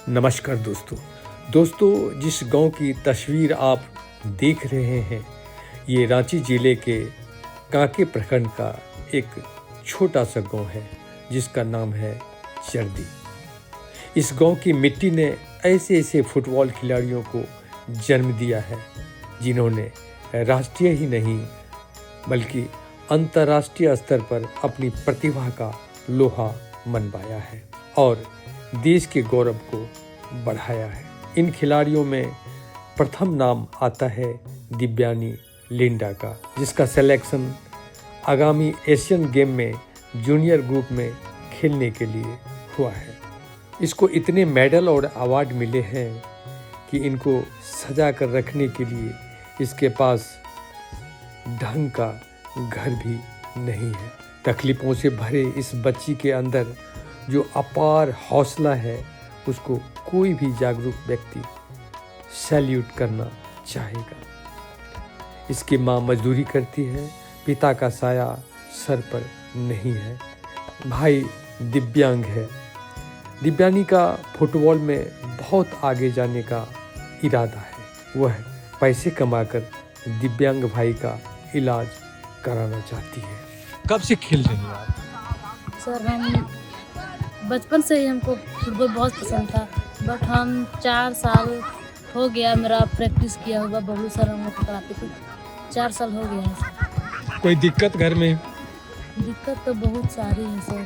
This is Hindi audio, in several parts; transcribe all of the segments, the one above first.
नमस्कार दोस्तों जिस गांव की तस्वीर आप देख रहे हैं ये रांची ज़िले के कांके प्रखंड का एक छोटा सा गांव है जिसका नाम है चरदी। इस गांव की मिट्टी ने ऐसे फुटबॉल खिलाड़ियों को जन्म दिया है जिन्होंने राष्ट्रीय ही नहीं बल्कि अंतर्राष्ट्रीय स्तर पर अपनी प्रतिभा का लोहा मनवाया है और देश के गौरव को बढ़ाया है। इन खिलाड़ियों में प्रथम नाम आता है दिव्यानी लिंडा का, जिसका सिलेक्शन आगामी एशियन गेम में जूनियर ग्रुप में खेलने के लिए हुआ है। इसको इतने मेडल और अवार्ड मिले हैं कि इनको सजा कर रखने के लिए इसके पास ढंग का घर भी नहीं है। तकलीफों से भरे इस बच्ची के अंदर जो अपार हौसला है उसको कोई भी जागरूक व्यक्ति सैल्यूट करना चाहेगा। इसकी माँ मजदूरी करती है, पिता का साया सर पर नहीं है, भाई दिव्यांग है। दिव्यानी का फुटबॉल में बहुत आगे जाने का इरादा है। वह पैसे कमाकर दिव्यांग भाई का इलाज कराना चाहती है। कब से खेल रही हैं आप? सर हम बचपन से ही हमको फुटबॉल बहुत पसंद था, बट हम 4 साल हो गया मेरा प्रैक्टिस किया हुआ। बबलू सर हम लोग को कराते थे, 4 साल हो गया है सर। कोई दिक्कत घर में? दिक्कत तो बहुत सारी है सर।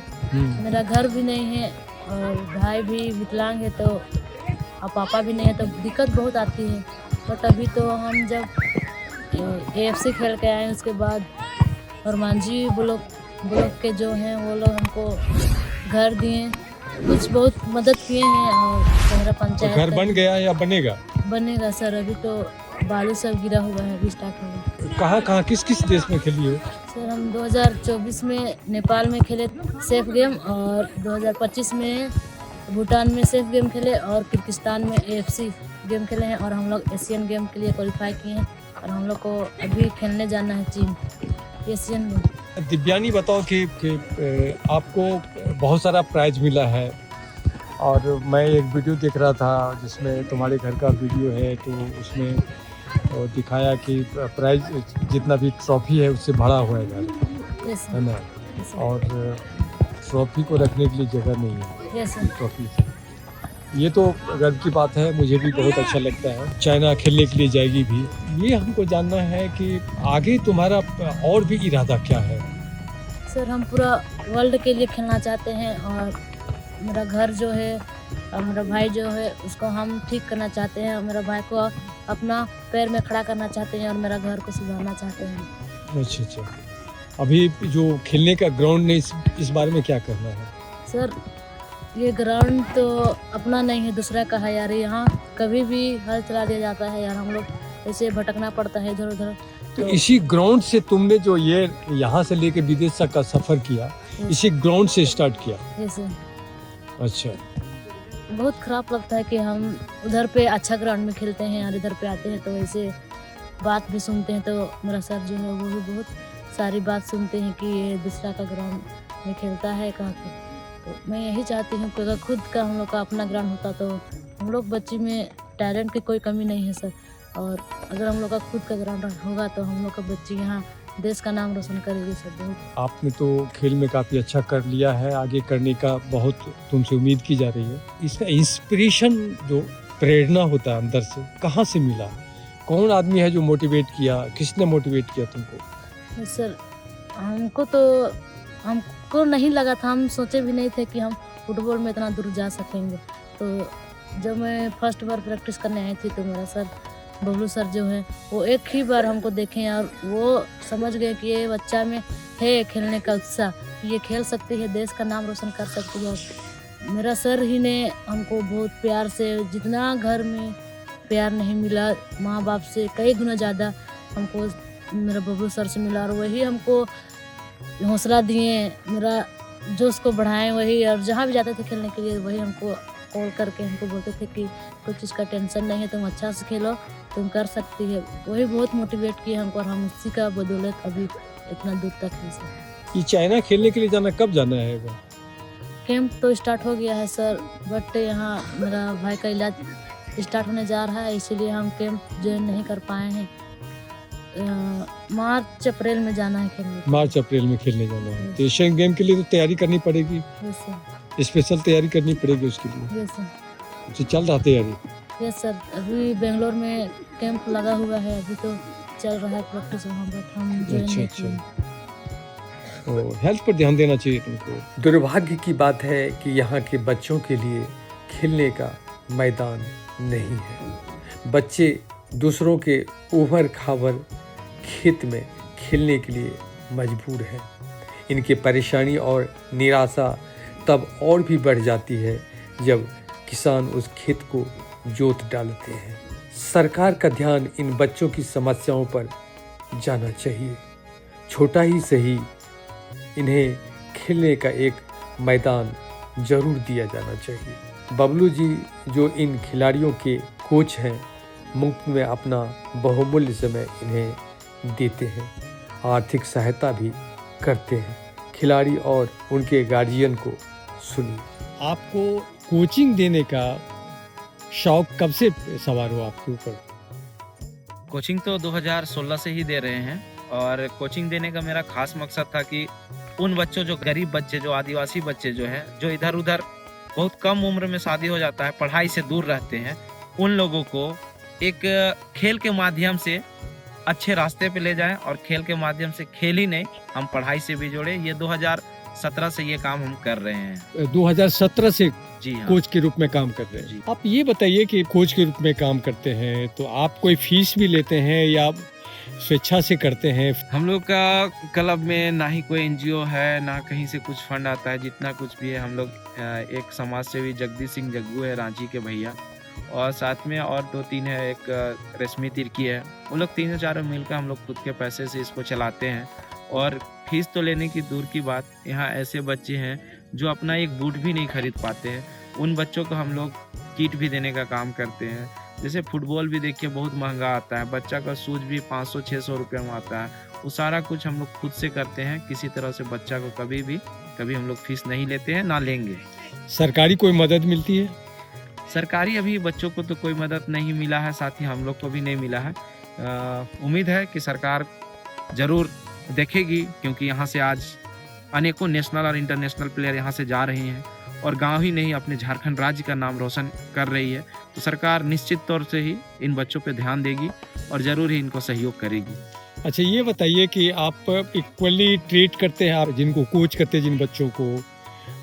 मेरा घर भी नहीं है और भाई भी विकलांग है तो और पापा भी नहीं है तो दिक्कत बहुत आती है। बट अभी तो हम जब AFC खेल के आए उसके बाद हनुमान जी ब्लॉक के जो हैं वो लोग हमको घर दिए, कुछ बहुत मदद किए हैं और मेरा पंचायत तो घर बन गया या बनेगा? बनेगा सर। अभी तो बालू सब गिरा हुआ है, अभी स्टार्ट होगा। कहाँ किस देश में खेली हो? सर हम 2024 में नेपाल में खेले सेफ गेम और 2025 में भूटान में सेफ गेम खेले और किर्गिस्तान में AFC गेम खेले हैं और हम लोग एशियन गेम के लिए क्वालिफाई किए हैं और हम लोग को अभी खेलने जाना है चीन एशियन गेम। दिव्यानी बताओ कि आपको बहुत सारा प्राइज मिला है और मैं एक वीडियो देख रहा था जिसमें तुम्हारे घर का वीडियो है, तो उसमें दिखाया कि प्राइज जितना भी ट्रॉफी है उससे भरा हुआ है घर, है ना? और ट्रॉफी को रखने के लिए जगह नहीं है ट्रॉफी से। ये तो गर्व की बात है, मुझे भी बहुत अच्छा लगता है। चाइना खेलने के लिए जाएगी भी। ये हमको जानना है कि आगे तुम्हारा और भी इरादा क्या है? सर हम पूरा वर्ल्ड के लिए खेलना चाहते हैं और मेरा घर जो है और मेरा भाई जो है उसको हम ठीक करना चाहते हैं और मेरा भाई को अपना पैर में खड़ा करना चाहते हैं और मेरा घर को सुधारना चाहते हैं। अच्छा। अभी जो खेलने का ग्राउंड नहीं, इस बारे में क्या करना है? सर ये ग्राउंड तो अपना नहीं है, दूसरा का है यार। यहाँ कभी भी हल चला दिया जाता है यार, हम लोग ऐसे भटकना पड़ता है इधर उधर। तो इसी ग्राउंड से तुमने जो ये यहाँ से लेके विदेश तक का सफर किया, इसी ग्राउंड से स्टार्ट किया? जैसे अच्छा। बहुत खराब लगता है कि हम उधर पे अच्छा ग्राउंड में खेलते हैं और इधर पे आते हैं तो ऐसे बात भी सुनते हैं। तो मेरा सर जो है वो भी बहुत सारी बात सुनते हैं कि ये दूसरा का ग्राउंड में खेलता है कहाँ पे। तो मैं यही चाहती हूँ कि अगर खुद का हम लोग का अपना ग्राउंड होता तो हम लोग बच्ची में टैलेंट की कोई कमी नहीं है सर। और अगर हम लोग का खुद का ग्राउंड होगा तो हम लोग का बच्ची यहाँ देश का नाम रोशन करेगी सर। बहुत आपने तो खेल में काफ़ी अच्छा कर लिया है, आगे करने का बहुत तुमसे उम्मीद की जा रही है। इसका इंस्पिरेशन जो प्रेरणा होता है अंदर से, कहाँ से मिला? कौन आदमी है जो मोटिवेट किया? किसने मोटिवेट किया तुमको? सर हमको नहीं लगा था, हम सोचे भी नहीं थे कि हम फुटबॉल में इतना दूर जा सकेंगे। तो जब मैं फर्स्ट बार प्रैक्टिस करने आई थी तो मेरा सर बबलू सर जो है वो एक ही बार हमको देखे और वो समझ गए कि ये बच्चा में है खेलने का उत्साह, ये खेल सकती है, देश का नाम रोशन कर सकती है। मेरा सर ही ने हमको बहुत प्यार से, जितना घर में प्यार नहीं मिला माँ बाप से कई गुना ज़्यादा हमको मेरा बबलू सर से मिला और वही हमको हौसला दिए, मेरा जोश को बढ़ाएं वही। और जहाँ भी जाते थे खेलने के लिए वही हमको कॉल करके हमको बोलते थे कि कोई चीज़ का टेंशन नहीं है, तुम अच्छा से खेलो, तुम कर सकती है। वही बहुत मोटिवेट किए हमको और हम उसी का बदौलत अभी इतना दूर तक है सर। ये चाइना खेलने के लिए कब जाना है? कैंप तो स्टार्ट हो गया है सर, बट यहाँ मेरा भाई का इलाज स्टार्ट होने जा रहा है, इसीलिए हम कैंप ज्वाइन नहीं कर पाए हैं। मार्च अप्रैल में जाना है खेलने। मार्च अप्रैल में खेलने जाना है, तो एशियन गेम के लिए तो तैयारी करनी पड़ेगी, यस सर। स्पेशल तैयारी करनी पड़ेगी उसके लिए। Yes sir. तो चल रहा तैयारी? यस सर, अभी बेंगलोर में कैंप लगा हुआ है, अभी तो चल रहा है प्रैक्टिस वहाँ, बट हम ज्वाइन अच्छा, नहीं अच्छा। किए। हेल्थ पर ध्यान देना चाहिए तुमको। दुर्भाग्य की बात है कि यहाँ के बच्चों के लिए खेलने का मैदान नहीं है। बच्चे दूसरों के उभर खावर खेत में खेलने के लिए मजबूर हैं। इनकी परेशानी और निराशा तब और भी बढ़ जाती है जब किसान उस खेत को जोत डालते हैं। सरकार का ध्यान इन बच्चों की समस्याओं पर जाना चाहिए। छोटा ही सही इन्हें खेलने का एक मैदान जरूर दिया जाना चाहिए। बबलू जी जो इन खिलाड़ियों के कोच हैं, मुफ्त में अपना बहुमूल्य समय इन्हें देते हैं, आर्थिक सहायता भी करते हैं। खिलाड़ी और उनके गार्जियन को सुनिए। आपको कोचिंग देने का शौक कब से सवार हुआ आपके ऊपर? कोचिंग तो 2016 से ही दे रहे हैं, और कोचिंग देने का मेरा खास मकसद था कि उन बच्चों, जो गरीब बच्चे, जो आदिवासी बच्चे जो हैं, जो इधर उधर बहुत कम उम्र में शादी हो जाता है, पढ़ाई से दूर रहते हैं, उन लोगों को एक खेल के माध्यम से अच्छे रास्ते पे ले जाएं, और खेल के माध्यम से खेल ही नहीं, हम पढ़ाई से भी जोड़े। ये 2017 से ये काम हम कर रहे हैं। 2017 से जी हाँ। कोच के रूप में काम कर रहे हैं। जी। आप ये बताइए कि कोच के रूप में काम करते हैं तो आप कोई फीस भी लेते हैं या स्वेच्छा से करते हैं? हम लोग का क्लब में ना ही कोई एनजीओ है, ना कहीं से कुछ फंड आता है। जितना कुछ भी है, हम लोग एक समाज सेवी जगदीश सिंह जग्गू है, रांची के भैया, और साथ में और 2-3 है, एक रश्मि तिर्की है। वो लोग 3-4 मिलकर हम लोग खुद के पैसे से इसको चलाते हैं। और फीस तो लेने की दूर की बात, यहाँ ऐसे बच्चे हैं जो अपना एक बूट भी नहीं खरीद पाते हैं। उन बच्चों को हम लोग किट भी देने का काम करते हैं। जैसे फुटबॉल भी देखिए बहुत महंगा आता है, बच्चा का शूज भी 500-600 रुपये में आता है। वो सारा कुछ हम लोग खुद से करते हैं। किसी तरह से बच्चा को कभी हम लोग फीस नहीं लेते हैं, ना लेंगे। सरकारी कोई मदद मिलती है? सरकारी अभी बच्चों को तो कोई मदद नहीं मिला है, साथ ही हम लोग को भी नहीं मिला है। उम्मीद है कि सरकार ज़रूर देखेगी, क्योंकि यहाँ से आज अनेकों नेशनल और इंटरनेशनल प्लेयर यहाँ से जा रहे हैं, और गांव ही नहीं अपने झारखंड राज्य का नाम रोशन कर रही है। तो सरकार निश्चित तौर से ही इन बच्चों पे ध्यान देगी और ज़रूर ही इनको सहयोग करेगी। अच्छा, ये बताइए कि आप इक्वली ट्रीट करते हैं, आप जिनको कोच करते हैं जिन बच्चों को,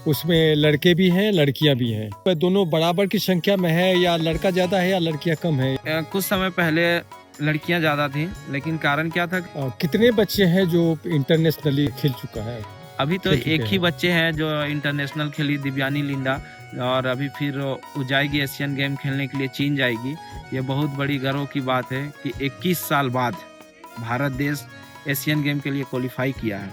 उसमें लड़के भी हैं लड़कियां भी हैं, दोनों बराबर की संख्या में है या लड़का ज़्यादा है या लड़कियां कम है? कुछ समय पहले लड़कियां ज़्यादा थी, लेकिन कारण क्या था? कितने बच्चे हैं जो इंटरनेशनली खेल चुका है? अभी तो एक ही बच्चे हैं जो इंटरनेशनल खेली, दिव्यानी लिंडा, और अभी फिर वो जाएगी एशियन गेम खेलने के लिए, चीन जाएगी। ये बहुत बड़ी गर्व की बात है कि 21 साल बाद भारत देश एशियन गेम के लिए क्वालिफाई किया है।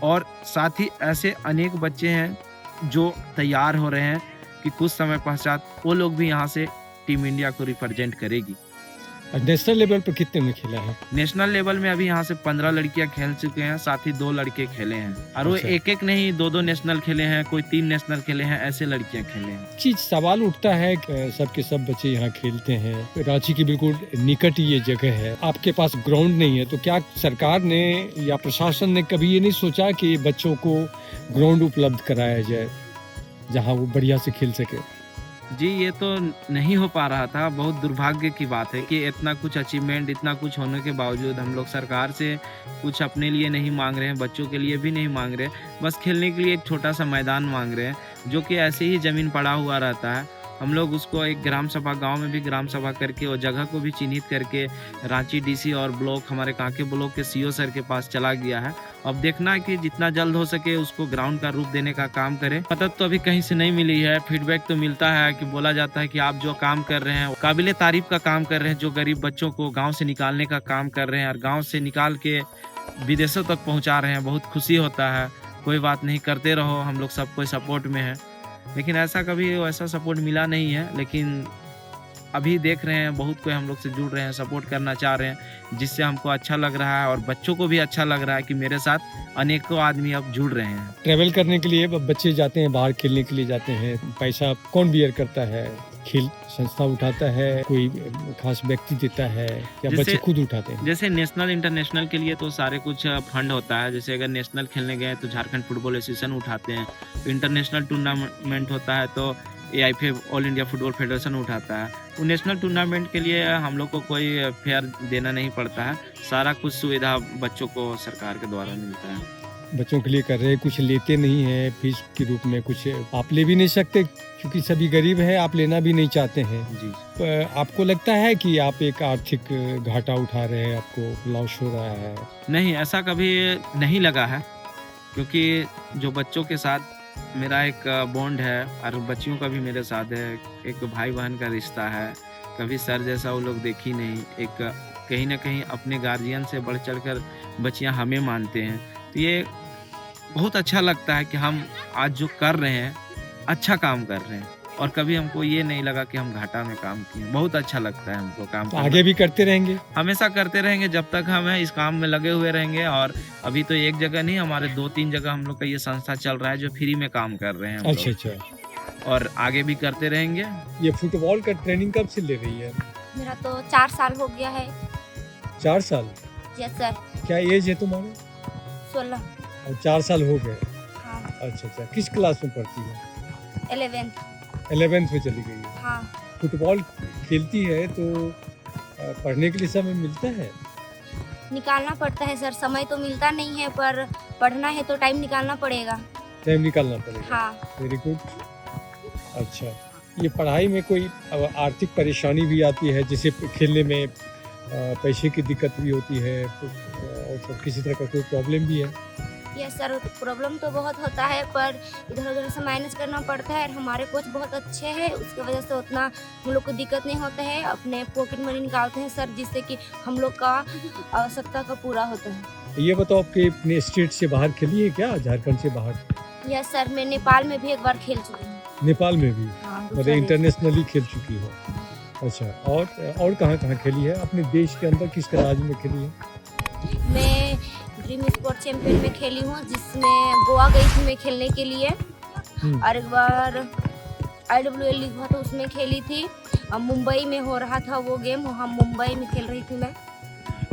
और साथ ही ऐसे अनेक बच्चे हैं जो तैयार हो रहे हैं कि कुछ समय पश्चात वो लोग भी यहाँ से टीम इंडिया को रिप्रेजेंट करेगी। नेशनल लेवल पर कितने में खेला है? नेशनल लेवल में अभी यहाँ से 15 लड़कियां खेल चुके हैं, साथ ही 2 लड़के खेले हैं, और वो अच्छा। एक नहीं 2-2 नेशनल खेले हैं, कोई 3 नेशनल खेले हैं, ऐसे लड़कियां खेले हैं। चीज सवाल उठता है कि सबके सब बच्चे यहाँ खेलते हैं, रांची की बिल्कुल निकट ये जगह है, आपके पास ग्राउंड नहीं है, तो क्या सरकार ने या प्रशासन ने कभी ये नहीं सोचा कि बच्चों को ग्राउंड उपलब्ध कराया जाए जहाँ वो बढ़िया से खेल सके? जी, ये तो नहीं हो पा रहा था। बहुत दुर्भाग्य की बात है कि इतना कुछ अचीवमेंट, इतना कुछ होने के बावजूद हम लोग सरकार से कुछ अपने लिए नहीं मांग रहे हैं, बच्चों के लिए भी नहीं मांग रहे, बस खेलने के लिए एक छोटा सा मैदान मांग रहे हैं, जो कि ऐसे ही ज़मीन पड़ा हुआ रहता है। हम लोग उसको एक ग्राम सभा, गांव में भी ग्राम सभा करके, और जगह को भी चिन्हित करके रांची डीसी और ब्लॉक, हमारे कांके ब्लॉक के सीओ सर के पास चला गया है। अब देखना है कि जितना जल्द हो सके उसको ग्राउंड का रूप देने का काम करें। मदद तो अभी कहीं से नहीं मिली है, फीडबैक तो मिलता है कि बोला जाता है कि आप जो काम कर रहे हैं काबिले तारीफ का काम कर रहे हैं, जो गरीब बच्चों को गाँव से निकालने का काम कर रहे हैं और गाँव से निकाल के विदेशों तक पहुँचा रहे हैं। बहुत खुशी होता है। कोई बात नहीं, करते रहो, हम लोग सब कोई सपोर्ट में है। लेकिन ऐसा कभी वैसा सपोर्ट मिला नहीं है। लेकिन अभी देख रहे हैं बहुत कोई हम लोग से जुड़ रहे हैं, सपोर्ट करना चाह रहे हैं, जिससे हमको अच्छा लग रहा है और बच्चों को भी अच्छा लग रहा है कि मेरे साथ अनेकों आदमी अब जुड़ रहे हैं। ट्रैवल करने के लिए बच्चे जाते हैं, बाहर खेलने के लिए जाते हैं, पैसा कौन बियर करता है? खेल संस्था उठाता है, कोई खास व्यक्ति देता है, या जैसे- बच्चे खुद उठाते हैं? जैसे नेशनल इंटरनेशनल के लिए तो सारे कुछ फंड होता है। जैसे अगर नेशनल खेलने गए तो झारखंड फुटबॉल एसोसिएशन उठाते हैं, इंटरनेशनल टूर्नामेंट होता है तो AIFF all India football federation उठाता है। वो नेशनल टूर्नामेंट के लिए हम लोग को कोई फेयर देना नहीं पड़ता है, सारा कुछ सुविधा बच्चों को सरकार के द्वारा मिलता है। बच्चों के लिए कर रहे हैं, कुछ लेते नहीं हैं फीस के रूप में, कुछ आप ले भी नहीं सकते क्योंकि सभी गरीब हैं, आप लेना भी नहीं चाहते हैं। जी आपको लगता है कि आप एक आर्थिक घाटा उठा रहे हैं, आपको लॉस हो रहा है? नहीं, ऐसा कभी नहीं लगा है, क्योंकि जो बच्चों के साथ मेरा एक बॉन्ड है और बच्चियों का भी मेरे साथ है, एक भाई बहन का रिश्ता है। कभी सर जैसा वो लोग देखी नहीं, एक कहीं ना कहीं अपने गार्जियन से बढ़ चढ़ कर बच्चियाँ हमें मानते हैं। तो ये बहुत अच्छा लगता है कि हम आज जो कर रहे हैं अच्छा काम कर रहे हैं, और कभी हमको ये नहीं लगा कि हम घाटा में काम किए। बहुत अच्छा लगता है हमको काम तो करना। आगे भी करते रहेंगे? हमेशा करते रहेंगे जब तक हम इस काम में लगे हुए रहेंगे। और अभी तो एक जगह नहीं, हमारे 2-3 जगह हम लोग का ये संस्था चल रहा है जो फ्री में काम कर रहे हैं हम अच्छा लोग। अच्छा। और आगे भी करते रहेंगे। ये फुटबॉल का ट्रेनिंग कब से ले रही है? मेरा तो 4 साल हो गया है। 4 साल? Yes sir. क्या एज है तुम्हारी? 16। और 4 साल हो गए? हाँ। अच्छा अच्छा। किस क्लास में पढ़ती है? 11th। 11th में चली गई है। हाँ। फुटबॉल खेलती है तो पढ़ने के लिए समय मिलता है? निकालना पड़ता है सर, समय तो मिलता नहीं है, पर पढ़ना है तो टाइम निकालना पड़ेगा। टाइम निकालना पड़ेगा। हाँ। Very good. अच्छा, ये पढ़ाई में कोई आर्थिक परेशानी भी आती है, जैसे खेलने में पैसे की दिक्कत भी होती है, और किसी तरह का कोई प्रॉब्लम भी है? यस सर, प्रॉब्लम तो बहुत होता है, पर इधर उधर से मैनेज करना पड़ता है। और हमारे कोच बहुत अच्छे हैं, उसकी वजह से उतना हम लोग को दिक्कत नहीं होता है। अपने पॉकेट मनी निकालते हैं सर, जिससे कि हम लोग का आवश्यकता का पूरा होता है। ये बताओ, आपके अपने स्टेट से बाहर खेली है क्या, झारखंड से बाहर? यस सर, मैं नेपाल में भी एक बार खेल चुकी हूँ। नेपाल में भी? हाँ, मतलब दूसरा देश। इंटरनेशनली खेल चुकी हो? अच्छा, और कहाँ कहाँ खेली है? अपने देश के अंदर किस राज्य में खेली है? मैं ड्रीम स्पोर्ट चैंपियन में खेली हूँ, जिसमें गोवा गई थी मैं खेलने के लिए। और एक बार IWL लीग हुआ तो उसमें खेली थी। मुंबई में हो रहा था वो गेम, वहाँ मुंबई में खेल रही थी मैं।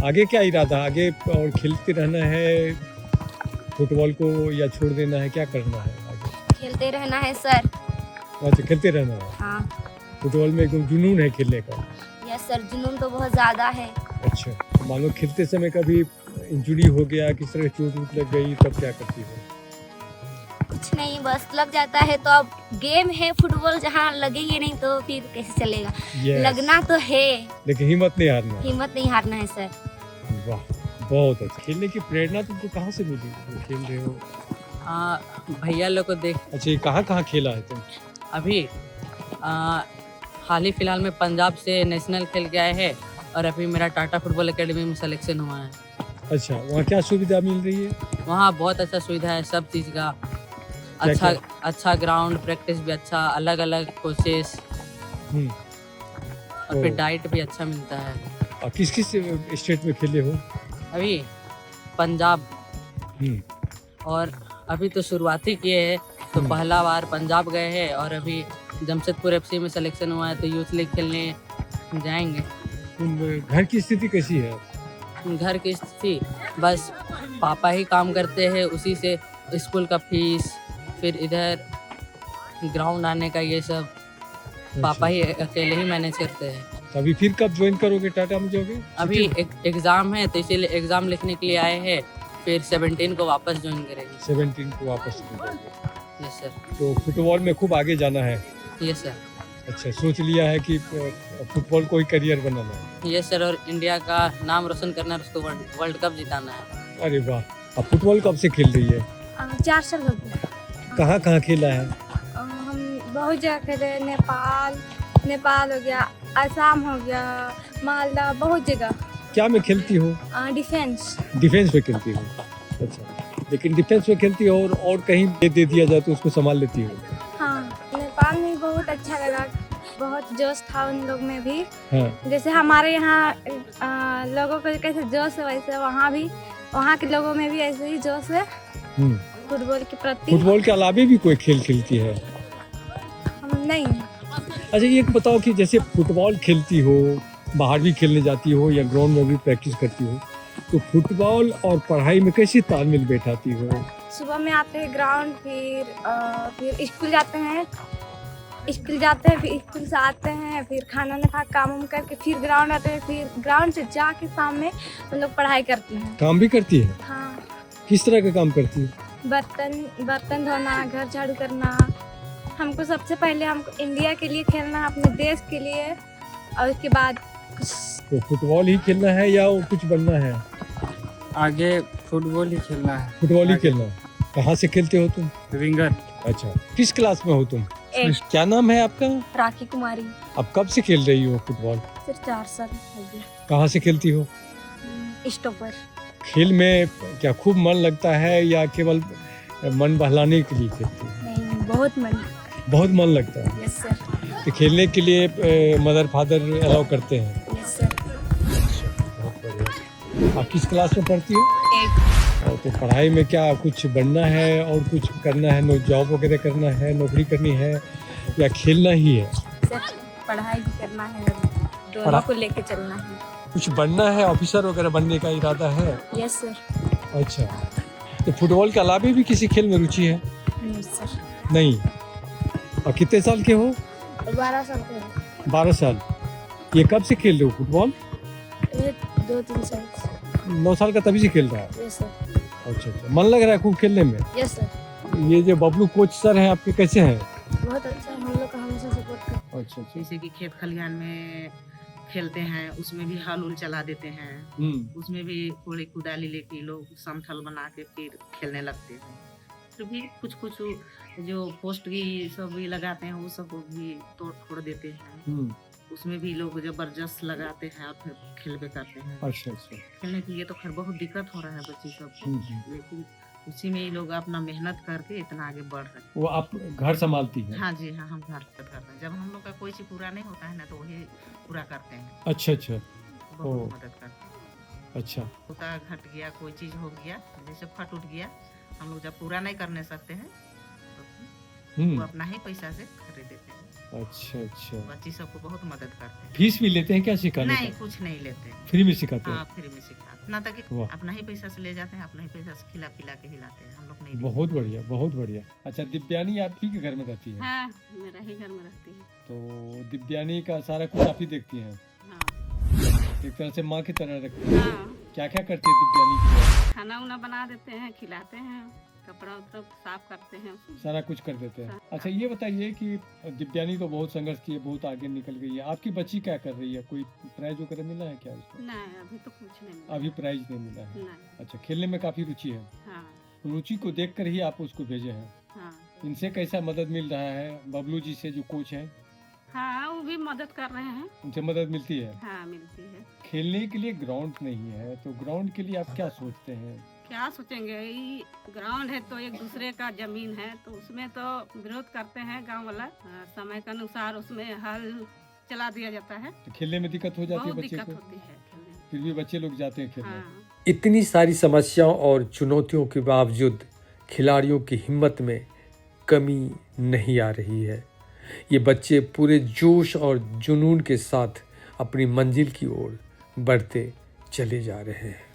आगे क्या इरादा? आगे और खेलते रहना है फुटबॉल को, या छोड़ देना है? क्या करना है आगे? खेलते रहना है सर। अच्छा, खेलते रहना है। हाँ। फुटबॉल में एकदम जुनून है खेलने का? यस सर, जुनून तो बहुत ज़्यादा है। अच्छा, तो मान लो खेलते समय कभी इंजरी हो गया, किस तरह चोट वोट लग गई, तब क्या करती हो? कुछ नहीं, बस लग जाता है तो अब गेम है फुटबॉल, जहाँ लगेंगे नहीं तो फिर कैसे चलेगा। Yes, लगना तो है, लेकिन हिम्मत नहीं हारना। हिम्मत नहीं हारना है सर। वाह, बहुत अच्छा। खेलने की प्रेरणा तुमको कहाँ से मिली? तुम खेल रहे हो? भैया लोग को देख अच्छा, ये कहाँ खेला है तुम? अभी हाल ही फिलहाल में पंजाब से नेशनल खेल के आए हैं, और अभी मेरा टाटा फुटबॉल एकेडमी में सिलेक्शन हुआ है। अच्छा, वहाँ क्या सुविधा मिल रही है? वहाँ बहुत अच्छा सुविधा है सब चीज़ का। क्या? अच्छा ग्राउंड, प्रैक्टिस भी अच्छा, अलग अलग कोचेस, हम्म, और फिर ओ। डाइट भी अच्छा मिलता है। और किस किस स्टेट में खेले हो? अभी पंजाब, हम्म, और अभी तो शुरुआती किए हैं, तो पहला बार पंजाब गए हैं, और अभी जमशेदपुर FC में सिलेक्शन हुआ है, तो यूथ लीग खेलने जाएंगे। तुम घर की स्थिति कैसी है? घर की स्थिति बस पापा ही काम करते हैं, उसी से स्कूल का फीस, फिर इधर ग्राउंड आने का, ये सब पापा ही अकेले ही मैनेज करते हैं। तो अभी फिर कब ज्वाइन करोगे? टाटा में जाओगे? अभी एक एग्ज़ाम है, तो इसीलिए एग्ज़ाम लिखने के लिए आए हैं, फिर 17 को वापस ज्वाइन करेंगे। 17 को वापस जाओगे। Yes sir. तो फुटबॉल में खूब आगे जाना है? Yes sir. अच्छा, सोच लिया है कि फुटबॉल को ही करियर बनाना है? यस सर, और इंडिया का नाम रोशन करना है, उसको वर्ल्ड कप जिताना है। अरे वाह। अब फुटबॉल कब से खेल रही है? 4 साल हो गए। कहाँ कहाँ खेला है? हम बहुत जगह खेले, नेपाल हो गया, असम हो गया, मालदा, बहुत जगह। क्या में खेलती हो? डिफेंस। डिफेंस में खेलती हो? अच्छा, लेकिन डिफेंस में खेलती हो और कहीं दे दिया जाए तो उसको संभाल लेती हो? हाँ, नेपाल में बहुत अच्छा लगा, बहुत जोश था उन लोग में भी। हाँ जैसे हमारे यहाँ लोगों को कैसे जोश है वैसे वहाँ के लोगों में भी ऐसे ही जोश है हम्म। फुटबॉल के प्रति। फुटबॉल के अलावा भी कोई खेल खेलती है? हम नहीं। अच्छा ये बताओ कि जैसे फुटबॉल खेलती हो, बाहर भी खेलने जाती हो या ग्राउंड में भी प्रैक्टिस करती हो, तो फुटबॉल और पढ़ाई में कैसे तालमेल बैठाती हो? सुबह में आते हैं ग्राउंड, फिर स्कूल जाते हैं, फिर स्कूल से आते हैं, फिर खाना ना खा काम वाम करके फिर ग्राउंड आते हैं, फिर ग्राउंड से जाके शाम में हम लोग पढ़ाई करते हैं। काम भी करती है? हाँ, किस तरह का काम करती है? बर्तन धोना, घर झाड़ू करना। हमको सबसे पहले हमको इंडिया के लिए खेलना, अपने देश के लिए, और उसके बाद तो फुटबॉल ही खेलना है या और कुछ बनना है? आगे फुटबॉल ही खेलना है। फुटबॉल ही आगे। खेलना है। कहाँ से खेलते हो तुम? विंगर। अच्छा, किस क्लास में हो तुम? 8। क्या नाम है आपका? राखी कुमारी। अब कब से खेल रही हो फुटबॉल? सिर्फ 4 साल हो गया। कहाँ से खेलती हो? स्टॉपर। खेल में क्या खूब मन लगता है या केवल मन बहलाने के लिए खेलती हो? नहीं, बहुत मन। बहुत मन लगता है। Yes sir. तो खेलने के लिए मदर फादर अलाउ करते हैं? Yes sir. बहुत बढ़िया। आप किस क्लास में पढ़ती हो? 8। और तो पढ़ाई में क्या कुछ बनना है और कुछ करना है, जॉब वगैरह करना है, नौकरी करनी है या खेलना ही है? सर पढ़ाई भी करना है, दोनों को लेके चलना है। कुछ बनना है, ऑफिसर वगैरह बनने का इरादा है? Yes sir. अच्छा, तो फुटबॉल के अलावा भी किसी खेल में रुचि है? नहीं सर। नहीं। और कितने साल के हो? 12 साल के। 12 साल। ये कब से खेल रहे हो फुटबॉल? 2-3 साल से। 9 साल का तभी से खेल रहा है? Yes sir. अच्छा अच्छा, मन लग रहा है खूब खेलने में? Yes sir. ये जो बबलू कोच सर हैं आपके, कैसे हैं? बहुत अच्छा है, हम लोग का हमेशा सपोर्ट कर। अच्छा अच्छा। जैसे कि खेत खलिहान में खेलते हैं, उसमें भी हल उल चला देते हैं, उसमें भी थोड़ी कुदाली लेके लोग समथल बना के फिर खेलने लगते हैं। फिर भी कुछ कुछ जो पोस्ट की सब भी लगाते हैं वो सब भी तोड़ फोड़ देते हैं, उसमें भी लोग जबरदस्त लगाते हैं और फिर खेलबे करते हैं। अच्छा अच्छा। खेलने के लिए तो खैर बहुत दिक्कत हो रहा है बच्ची सबको, लेकिन उसी में ही लोग अपना मेहनत करके इतना आगे बढ़ रहे हैं। वो आप घर संभालती हैं? हाँ जी हाँ, हम घर पे करते हैं। जब हम लोग का कोई चीज पूरा नहीं होता है ना तो वही पूरा करते हैं। अच्छा अच्छा। बहुत मदद करते हैं। अच्छा। कुत्ता घट गया, कोई चीज हो गया, जैसे फट उठ गया, हम लोग जब पूरा नहीं करने सकते हैं तो वो अपना ही पैसा से खरीद देते हैं। अच्छा अच्छा। बच्ची सबको बहुत मदद करते हैं। फीस भी लेते हैं क्या सिखाने नहीं, का? कुछ नहीं लेते हैं। फ्री में सिखाते हैं? हाँ, फ्री में सिखाते ना, तक वाह। अपना ही पैसा से ले जाते हैं, अपना ही पैसा से खिला पिला के हिलाते हैं, हम लोग नहीं। बहुत बढ़िया, बहुत बढ़िया। अच्छा, दिव्यानी आप ही के घर में रहती है? हाँ, मेरा ही घर में रहती है। तो दिव्यानी का सारा कुछ आप ही देखती हैं? हाँ। एक तरह से माँ की तरह रखती है। हाँ। क्या क्या करती है दिव्यानी के लिए? खाना उना बना देते हैं, खिलाते हैं, कपड़ा उपड़ा साफ करते हैं, सारा कुछ कर देते हैं। अच्छा ये बताइए कि दिव्यानी तो बहुत संघर्ष की है, बहुत आगे निकल गई है, आपकी बच्ची क्या कर रही है? कोई प्राइज वगैरह मिला है क्या उसको? नहीं, अभी तो कुछ नहीं मिला। अभी प्राइज नहीं मिला है? नहीं। अच्छा, खेलने में काफी रुचि है? हाँ। रुचि को देख कर ही आप उसको भेजे हैं? हाँ। इनसे कैसा मदद मिल रहा है? बबलू जी से जो कोच है? हाँ, वो भी मदद कर रहे हैं। उनसे मदद मिलती है? हाँ, मिलती है। खेलने के लिए ग्राउंड नहीं है तो ग्राउंड के लिए आप क्या सोचते हैं? क्या सोचेंगे, ये ग्राउंड है तो एक दूसरे का जमीन है तो उसमें तो विरोध करते हैं गांव वाला। समय के अनुसार उसमें हल चला दिया जाता है, तो खेलने में दिक्कत हो जाती है बहुत बच्चे दिक्कत को? होती है खेलने में। फिर भी बच्चे लोग जाते हैं खेलने? हाँ। इतनी सारी समस्याओं और चुनौतियों के बावजूद खिलाड़ियों की हिम्मत में कमी नहीं आ रही है। ये बच्चे पूरे जोश और जुनून के साथ अपनी मंजिल की ओर बढ़ते चले जा रहे हैं।